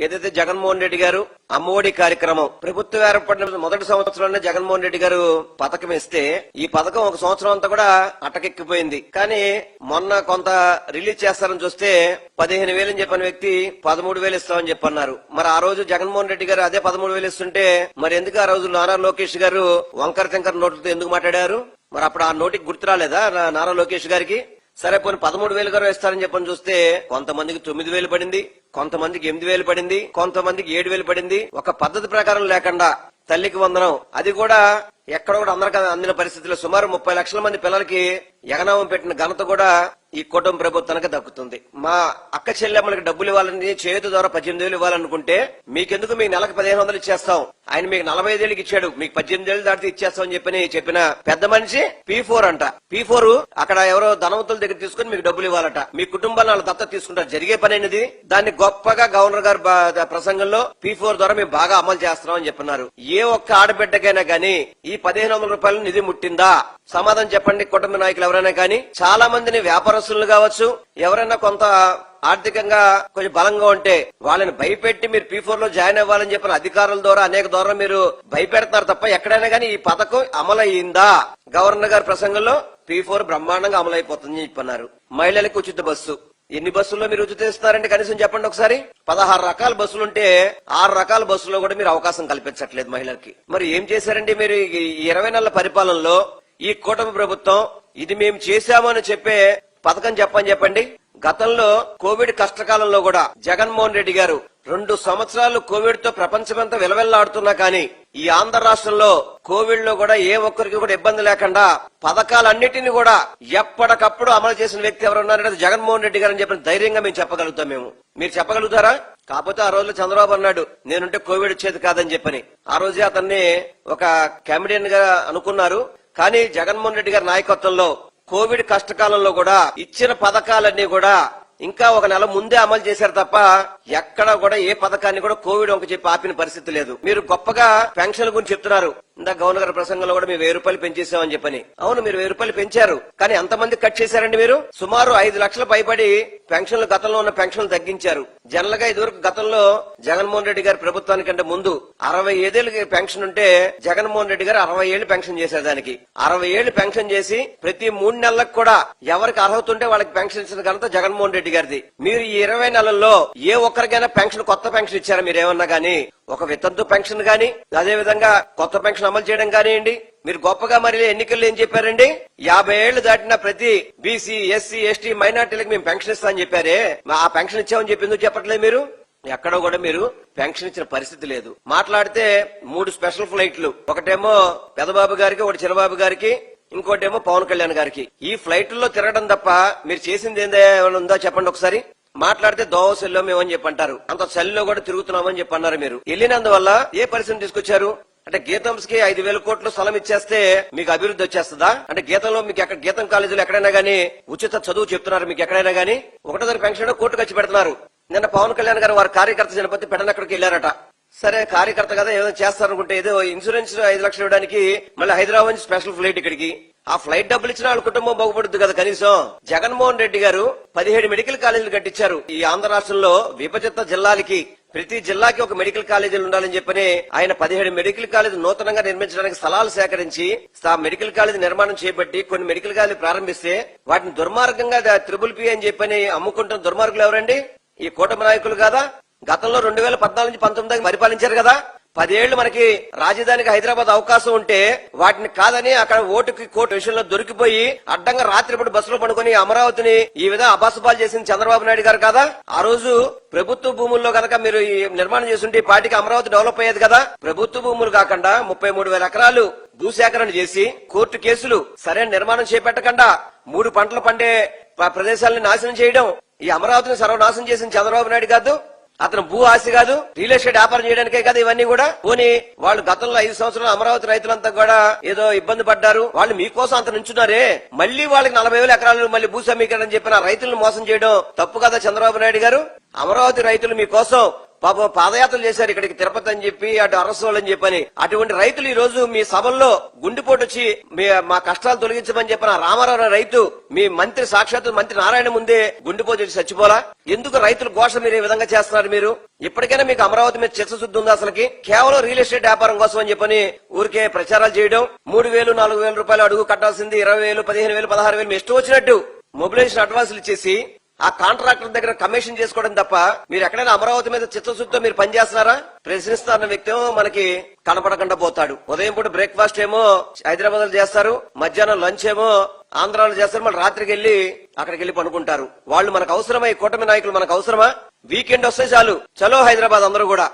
ఏదైతే జగన్మోహన్ రెడ్డి గారు అమ్మఒడి కార్యక్రమం ప్రభుత్వం ఏర్పడిన మొదటి సంవత్సరంలోనే జగన్మోహన్ రెడ్డి గారు పథకం ఇస్తే ఈ పథకం ఒక సంవత్సరం అంతా కూడా అటకెక్కిపోయింది. కానీ మొన్న కొంత రిలీజ్ చేస్తారని చూస్తే 15,000 అని చెప్పిన వ్యక్తి 13,000 ఇస్తామని చెప్పన్నారు. మరి ఆ రోజు జగన్మోహన్ రెడ్డి గారు అదే 13,000 ఇస్తుంటే మరి ఎందుకు ఆ రోజు నారా లోకేష్ గారు వంకర టెంకర నోట్లతో ఎందుకు మాట్లాడారు? మరి అప్పుడు ఆ నోటికి గుర్తు రాలేదా నారా లోకేష్ గారికి? సరే పోనీ 13,000 గారు ఇస్తారని చెప్పని చూస్తే కొంతమందికి 9,000 పడింది, కొంతమందికి 8,000 పడింది, కొంతమందికి 7,000 పడింది. ఒక పద్ధతి ప్రకారం లేకుండా తల్లికి వందనం, అది కూడా ఎక్కడ కూడా అందరికీ అందిన పరిస్థితుల్లో సుమారు 30 లక్షల మంది పిల్లలకి ఎగనామం పెట్టిన ఘనత కూడా ఈ కూటమి ప్రభుత్వానికి దక్కుతుంది. మా అక్క చెల్లెమ్మలకి డబ్బులు ఇవ్వాలని చేతి ద్వారా 18,000 ఇవ్వాలనుకుంటే మీకెందుకు మీకు నెలకు 1,500 ఇచ్చేస్తాం, ఆయన మీకు 45,000 ఇచ్చాడు, మీకు 18,000 దాటితే ఇచ్చేస్తామని చెప్పిన పెద్ద మనిషి P4 అంట. P4 అక్కడ ఎవరో ధనవంతుల దగ్గర తీసుకుని మీకు డబ్బులు ఇవ్వాలట, మీ కుటుంబాన్ని వాళ్ళ దత్తత తీసుకుంటారు. జరిగే పని అయినది. దాన్ని గొప్పగా గవర్నర్ గారు ప్రసంగంలో P4 ద్వారా మేము బాగా అమలు చేస్తున్నాం అని చెప్పినారు. ఏ ఒక్క ఆడబిడ్డకైనా గానీ ఈ 1,500 రూపాయలు నిధి ముట్టిందా? సమాధానం చెప్పండి. కుటుంబ నాయకులు ఎవరైనా కానీ చాలా మందిని వ్యాపారస్తులు కావచ్చు, ఎవరైనా కొంత ఆర్థికంగా కొంచెం బలంగా ఉంటే వాళ్ళని భయపెట్టి మీరు P4 లో జాయిన్ అవ్వాలని చెప్పిన అధికారుల ద్వారా అనేక ద్వారా మీరు భయపెడతారు తప్ప ఎక్కడైనా కానీ ఈ పథకం అమలయ్యిందా? గవర్నర్ గారి ప్రసంగంలో P4 బ్రహ్మాండంగా అమలైపోతుందని చెప్పన్నారు. మహిళలకు ఉచిత బస్సు, ఎన్ని బస్సుల్లో మీరు ఉచిత ఇస్తారంటే కనీసం చెప్పండి ఒకసారి. 16 రకాల బస్సులుంటే 6 రకాల బస్సుల్లో కూడా మీరు అవకాశం కల్పించట్లేదు మహిళలకి. మరి ఏం చేశారండి మీరు ఈ 20 నెలల పరిపాలనలో? ఈ కూటమి ప్రభుత్వం ఇది మేము చేశామని చెప్పే పథకం చెప్పండి. గతంలో కోవిడ్ కష్టకాలంలో కూడా జగన్మోహన్ రెడ్డి గారు 2 సంవత్సరాలు కోవిడ్ తో ప్రపంచమంతా విలవెల్లాడుతున్నా కానీ ఈ ఆంధ్ర రాష్ట్రంలో కోవిడ్ లో కూడా ఏ ఒక్కరికి కూడా ఇబ్బంది లేకుండా పథకాలన్నిటిని కూడా ఎప్పటికప్పుడు అమలు చేసిన వ్యక్తి ఎవరున్నారంటే జగన్మోహన్ రెడ్డి గారు అని చెప్పిన ధైర్యంగా మేము చెప్పగలుగుతాం. మీరు చెప్పగలుగుతారా? కాకపోతే ఆ రోజులో చంద్రబాబు అన్నాడు నేనుంటే కోవిడ్ వచ్చేది కాదని చెప్పని. ఆ రోజే అతన్ని ఒక కామెడియన్ గా అనుకున్నారు. కానీ జగన్మోహన్ రెడ్డి గారి నాయకత్వంలో కోవిడ్ కష్టకాలంలో కూడా ఇచ్చిన పథకాలన్నీ కూడా ఇంకా 1 నెల ముందే అమలు చేశారు తప్ప ఎక్కడ కూడా ఏ పథకాన్ని కూడా కోవిడ్ ఒక చెప్పి ఆపిన పరిస్థితి లేదు. మీరు గొప్పగా పెన్షన్ గురించి చెప్తున్నారు. ఇందా గవర్నర్ గారి ప్రసంగంలో కూడా మీరు 1,000 రూపాయలు పెంచేసామని చెప్పని. అవును, మీరు 1,000 రూపాయలు పెంచారు. కానీ ఎంతమంది కట్ చేశారండి మీరు? సుమారు 5 లక్షల పైబడి పెన్షన్లు గతంలో ఉన్న పెన్షన్లు తగ్గించారు. జనరల్ గా ఇదివరకు గతంలో జగన్మోహన్ రెడ్డి గారి ప్రభుత్వానికంటే ముందు 65 ఏళ్ళకి పెన్షన్ ఉంటే జగన్మోహన్ రెడ్డి గారు 60 ఏళ్లు పెన్షన్ చేశారు. దానికి 60 ఏళ్లు పెన్షన్ చేసి ప్రతి 3 నెలలకు కూడా ఎవరికి అర్హత ఉంటే వాళ్ళకి పెన్షన్ ఇచ్చిన ఘనత జగన్మోహన్ రెడ్డి గారిది. మీరు ఈ 20 నెలల్లో ఏ ఒక్కరికైనా పెన్షన్ కొత్త పెన్షన్ ఇచ్చారా? మీరేమన్నా గానీ ఒక వితంతు పెన్షన్ గానీ అదే విధంగా కొత్త పెన్షన్ అమలు చేయడం కానివ్వండి. మీరు గొప్పగా మరి ఎన్నికల్లో ఏం చెప్పారండి? 50 ఏళ్లు దాటిన ప్రతి బీసీ, ఎస్సీ, ఎస్టీ, మైనార్టీలకు మేము పెన్షన్ ఇస్తామని చెప్పారే. ఆ పెన్షన్ ఇచ్చామని చెప్పి ఎందుకు చెప్పట్లేదు మీరు? ఎక్కడో కూడా మీరు పెన్షన్ ఇచ్చిన పరిస్థితి లేదు. మాట్లాడితే 3 స్పెషల్ ఫ్లైట్లు, ఒకటేమో పెదబాబు గారికి, ఒకటి చిన్నబాబు గారికి, ఇంకోటేమో పవన్ కళ్యాణ్ గారికి. ఈ ఫ్లైట్లలో తిరగడం తప్ప మీరు చేసింది ఏమైనా ఉందా చెప్పండి ఒకసారి. మాట్లాడితే దోవ సెల్లో మేమని చెప్పి అంటారు. అంత సెల్లో కూడా తిరుగుతున్నామని చెప్పి అన్నారు. మీరు వెళ్ళినందువల్ల ఏ పరిస్థితి తీసుకొచ్చారు అంటే గీతంస్ కి 5,000 కోట్లు స్థలం ఇచ్చేస్తే మీకు అభివృద్ధి వచ్చేస్తుందా? అంటే గీతంలో మీకు ఎక్కడ గీతం కాలేజీలో ఎక్కడైనా గానీ ఉచిత చదువు చెప్తున్నారు. మీకు ఎక్కడైనా గానీ 1,000 పెన్షన్ కోర్టు ఖర్చు పెడుతున్నారు. నిన్న పవన్ కళ్యాణ్ గారు వారి కార్యకర్త చనిపోతే పెడనక్కడికి వెళ్లారట. సరే కార్యకర్త కదా ఏదో చేస్తారనుకుంటే ఏదో ఇన్సూరెన్స్ 5 లక్షలు ఇవ్వడానికి మళ్ళీ హైదరాబాద్ నుంచి స్పెషల్ ఫ్లైట్ ఇక్కడికి. ఆ ఫ్లైట్ డబ్బులు ఇచ్చిన వాళ్ళ కుటుంబం బాగుపడుతుంది కదా కనీసం. జగన్మోహన్ రెడ్డి గారు 17 మెడికల్ కాలేజీలు కట్టించారు. ఈ ఆంధ్ర రాష్ట్రంలో విభజిత జిల్లాలకి ప్రతి జిల్లాకి ఒక మెడికల్ కాలేజీలు ఉండాలని చెప్పని ఆయన 17 మెడికల్ కాలేజీ నూతనంగా నిర్మించడానికి స్థలాలు సేకరించి మెడికల్ కాలేజీ నిర్మాణం చేపట్టి కొన్ని మెడికల్ కాలేజీ ప్రారంభిస్తే వాటిని దుర్మార్గంగా PPP అని చెప్పని అమ్ముకుంటున్న దుర్మార్గులు ఎవరండి? ఈ కూటమి నాయకులు కాదా? గతంలో 2014 నుంచి 19 పరిపాలించారు కదా. 10 ఏళ్లు మనకి రాజధానికి హైదరాబాద్ అవకాశం ఉంటే వాటిని కాదని అక్కడ ఓటుకి కోర్టు విషయంలో దొరికిపోయి అడ్డంగా రాత్రిపూట బస్సులో పడుకుని అమరావతిని ఈ విధంగా అబాసుపాలు చేసింది చంద్రబాబు నాయుడు గారు కదా. ఆ రోజు ప్రభుత్వ భూముల్లో కనుక మీరు నిర్మాణం చేస్తుంటే ఈ పార్టీకి అమరావతి డెవలప్ అయ్యేది కదా. ప్రభుత్వ భూములు కాకుండా 33,000 ఎకరాలు భూసేకరణ చేసి కోర్టు కేసులు సరైన నిర్మాణం చేపట్టకుండా 3 పంటలు పండే ప్రదేశాలను నాశనం చేయడం, ఈ అమరావతిని సర్వనాశనం చేసిన చంద్రబాబు నాయుడు కాదు. అతను భూ ఆశ కాదు, రియల్ ఎస్టేట్ వ్యాపారం చేయడానికే కదా ఇవన్నీ కూడా. పోనీ వాళ్ళు గతంలో 5 సంవత్సరాలు అమరావతి రైతులంతా కూడా ఏదో ఇబ్బంది పడ్డారు. వాళ్ళు మీకోసం అంత నుంచున్నారే, మళ్లీ వాళ్ళకి 40,000 ఎకరాలు మళ్ళీ భూ సమీకరణ చెప్పిన రైతులను మోసం చేయడం తప్పు కదా చంద్రబాబు నాయుడు గారు. అమరావతి రైతులు మీకోసం పాపం పాదయాత్రలు చేశారు ఇక్కడికి తిరుపతి అని చెప్పి అటు అరసోలు అని చెప్పని. అటువంటి రైతులు ఈ రోజు మీ సభల్లో గుండెపోటు వచ్చి మా కష్టాలు తొలగించమని చెప్పిన రామారావు రైతు మీ మంత్రి సాక్షాత్తు మంత్రి నారాయణ ముందే గుండెపోటు వచ్చి చచ్చిపోలా? ఎందుకు రైతుల ఘోష మీరు ఈ విధంగా చేస్తున్నారు? మీరు ఇప్పటికైనా మీకు అమరావతి మీద చిత్తశుద్ధి ఉంది అసలుకి? కేవలం రియల్ ఎస్టేట్ వ్యాపారం కోసం అని చెప్పని ఊరికే ప్రచారాలు చేయడం, 3,000 4,000 రూపాయలు అడుగు కట్టాల్సింది 20,000 15,000 16,000 మీ ఇష్టం వచ్చినట్టు మొబిలైజేషన్ అడ్వాన్సులు ఇచ్చేసి ఆ కాంట్రాక్టర్ దగ్గర కమిషన్ చేసుకోవడం తప్ప మీరు ఎక్కడైనా అమరావతి మీద చిత్తశుద్ధితో మీరు పనిచేస్తున్నారా? ప్రశ్నిస్తున్న వ్యక్తి ఏమో మనకి కనపడకుండా పోతాడు. ఉదయం పూట బ్రేక్ఫాస్ట్ ఏమో హైదరాబాద్ లో చేస్తారు, మధ్యాహ్నం లంచ్ ఏమో ఆంధ్రాలో చేస్తారు, మళ్ళీ రాత్రికి వెళ్లి అక్కడికి వెళ్లి పనుకుంటారు. వాళ్ళు మనకు అవసరమా? ఈ కూటమి నాయకులు మనకు అవసరమా? వీకెండ్ వస్తే చాలు చలో హైదరాబాద్ అందరూ కూడా